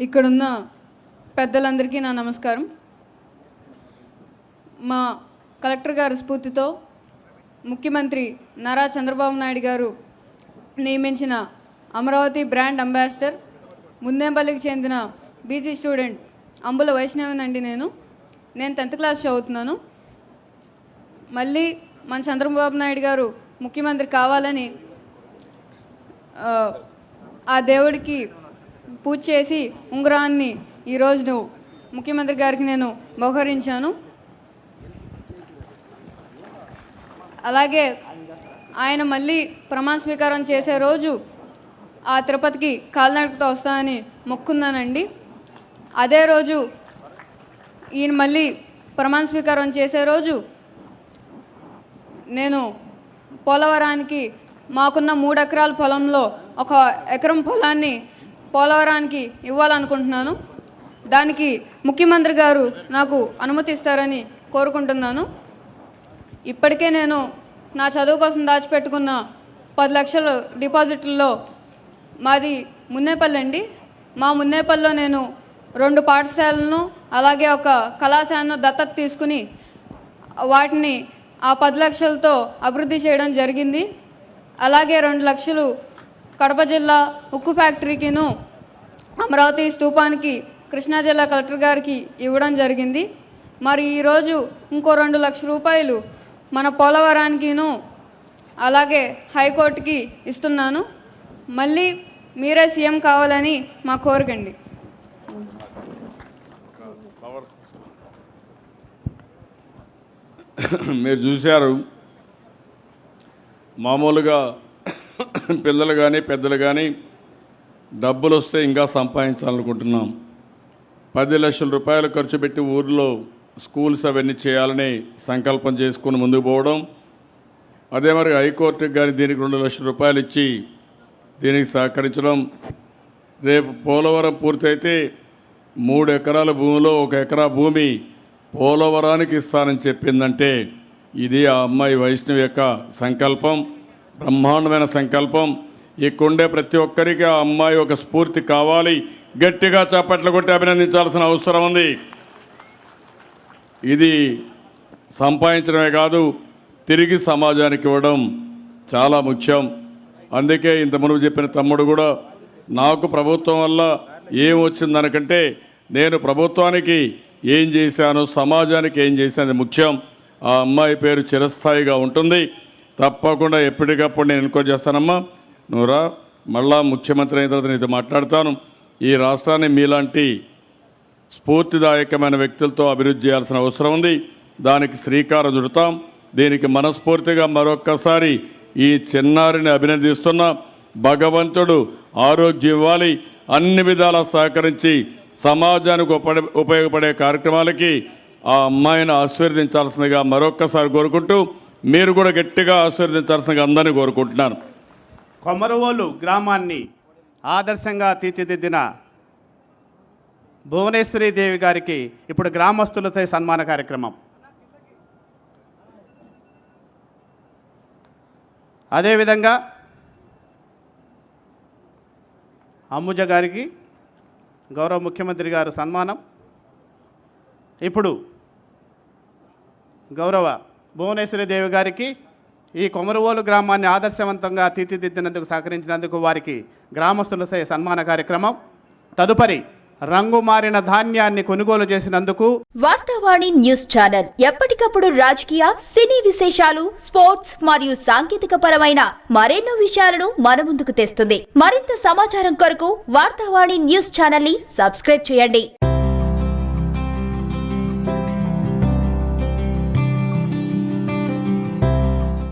ఇక్కడున్న పెద్దలందరికీ నా నమస్కారం. మా కలెక్టర్ గారి స్ఫూర్తితో ముఖ్యమంత్రి నారా చంద్రబాబు నాయుడు గారు నియమించిన అమరావతి బ్రాండ్ అంబాసిడర్ ముందేంపల్లికి చెందిన బీసీ స్టూడెంట్ అంబుల వైష్ణవినండి. నేను 10th క్లాస్ చదువుతున్నాను. మళ్ళీ మన చంద్రబాబు నాయుడు గారు ముఖ్యమంత్రి కావాలని ఆ దేవుడికి పూజ చేసి ఉంగరాన్ని ఈరోజు ముఖ్యమంత్రి గారికి నేను బహుకరించాను. అలాగే ఆయన మళ్ళీ ప్రమాణ స్వీకారం చేసే రోజు ఆ తిరుపతికి కాలినడకతో వస్తానని మొక్కున్నానండి. అదే రోజు ఈయన మళ్ళీ ప్రమాణ స్వీకారం చేసే రోజు నేను పోలవరానికి మాకున్న 3 ఎకరాల పొలంలో 1 ఎకరం పొలాన్ని పోలవరానికి ఇవ్వాలనుకుంటున్నాను. దానికి ముఖ్యమంత్రి గారు నాకు అనుమతి ఇస్తారని కోరుకుంటున్నాను. ఇప్పటికే నేను నా చదువు కోసం దాచిపెట్టుకున్న 10 లక్షల డిపాజిట్లలో మాది మున్నేపల్లి అండి. మా మున్నేపల్లిలో నేను 2 పాఠశాలలను అలాగే 1 కళాశాలను దత్తత తీసుకుని వాటిని ఆ 10 లక్షలతో అభివృద్ధి చేయడం జరిగింది. అలాగే 2 లక్షలు కడప జిల్లా ఉక్కు ఫ్యాక్టరీకిను అమరావతి స్తూపానికి కృష్ణా జిల్లా కలెక్టర్ గారికి ఇవ్వడం జరిగింది. మరి ఈరోజు ఇంకో 2 లక్షల రూపాయలు మన పోలవరానికిను అలాగే హైకోర్టుకి ఇస్తున్నాను. మళ్ళీ మీరే సీఎం కావాలని మా కోరికండి. మీరు చూశారు, మామూలుగా పిల్లలు కానీ పెద్దలు కానీ డబ్బులు వస్తే ఇంకా సంపాదించాలనుకుంటున్నాం. 10 లక్షల రూపాయలు ఖర్చు పెట్టి ఊర్లో స్కూల్స్ అవన్నీ చేయాలని సంకల్పం చేసుకుని ముందుకు పోవడం, అదే మరి హైకోర్టుకి కానీ దీనికి 2 లక్షల రూపాయలు ఇచ్చి దీనికి సహకరించడం. రేపు పోలవరం పూర్తయితే 3 ఎకరాల భూమిలో 1 ఎకరా భూమి పోలవరానికి ఇస్తానని చెప్పిందంటే ఇది ఆ అమ్మాయి వైష్ణవి యొక్క సంకల్పం, బ్రహ్మాండమైన సంకల్పం. ఇక్కడుండే ప్రతి ఒక్కరికి ఆ అమ్మాయి ఒక స్ఫూర్తి కావాలి. గట్టిగా చప్పట్లు కొట్టి అభినందించాల్సిన అవసరం ఉంది. ఇది సంపాదించడమే కాదు, తిరిగి సమాజానికి ఇవ్వడం చాలా ముఖ్యం. అందుకే ఇంత మునుపు చెప్పిన తమ్ముడు కూడా నాకు ప్రభుత్వం వల్ల ఏం వచ్చిందనకంటే నేను ప్రభుత్వానికి ఏం చేశాను, సమాజానికి ఏం చేశాను ముఖ్యం. ఆ అమ్మాయి పేరు చిరస్థాయిగా ఉంటుంది. తప్పకుండా ఎప్పటికప్పుడు నేను ఎంక్వైరీ చేస్తానమ్మా. నువ్వురా, మళ్ళా ముఖ్యమంత్రి అయిన తర్వాత నీతో మాట్లాడతాను. ఈ రాష్ట్రాన్ని మీలాంటి స్ఫూర్తిదాయకమైన వ్యక్తులతో అభివృద్ధి చేయాల్సిన అవసరం ఉంది. దానికి శ్రీకారం చుడతాం. దీనికి మనస్ఫూర్తిగా మరొక్కసారి ఈ చిన్నారిని అభినందిస్తున్నా. భగవంతుడు ఆరోగ్యం ఇవ్వాలి, అన్ని విధాలా సహకరించి సమాజానికి ఉపయోగపడే కార్యక్రమాలకి ఆ అమ్మాయిని ఆశీర్వదించాల్సిందిగా మరొక్కసారి కోరుకుంటూ మీరు కూడా గట్టిగా ఆశీర్వదించాల్సిందిగా అందరినీ కోరుకుంటున్నాను. కొమరవోలు గ్రామాన్ని ఆదర్శంగా తీర్చిదిద్దిన భువనేశ్వరి దేవి గారికి ఇప్పుడు గ్రామస్తులతో సన్మాన కార్యక్రమం. అదేవిధంగా అంబుజ గారికి గౌరవ ముఖ్యమంత్రి గారు సన్మానం. ఇప్పుడు గౌరవ భువనేశ్వరి దేవి గారికి ఈ కొమరవోలు గ్రామాన్ని ఆదర్శవంతంగా తీర్చిదిద్దినందుకు సహకరించినందుకు వారికి గ్రామస్తులతో సన్మాన కార్యక్రమం. తదుపరి రంగు మారిన ధాన్యాన్ని కొనుగోలు చేసినందుకు వార్తావాణి న్యూస్ ఛానల్ ఎప్పటికప్పుడు రాజకీయ, సినీ విశేషాలు, స్పోర్ట్స్ మరియు సాంకేతిక పరమైన మరెన్నో విషయాలను మన ముందుకు తెస్తుంది. మరింత సమాచారం కొరకు వార్తావాణి న్యూస్ ఛానల్ ని సబ్స్క్రైబ్ చేయండి.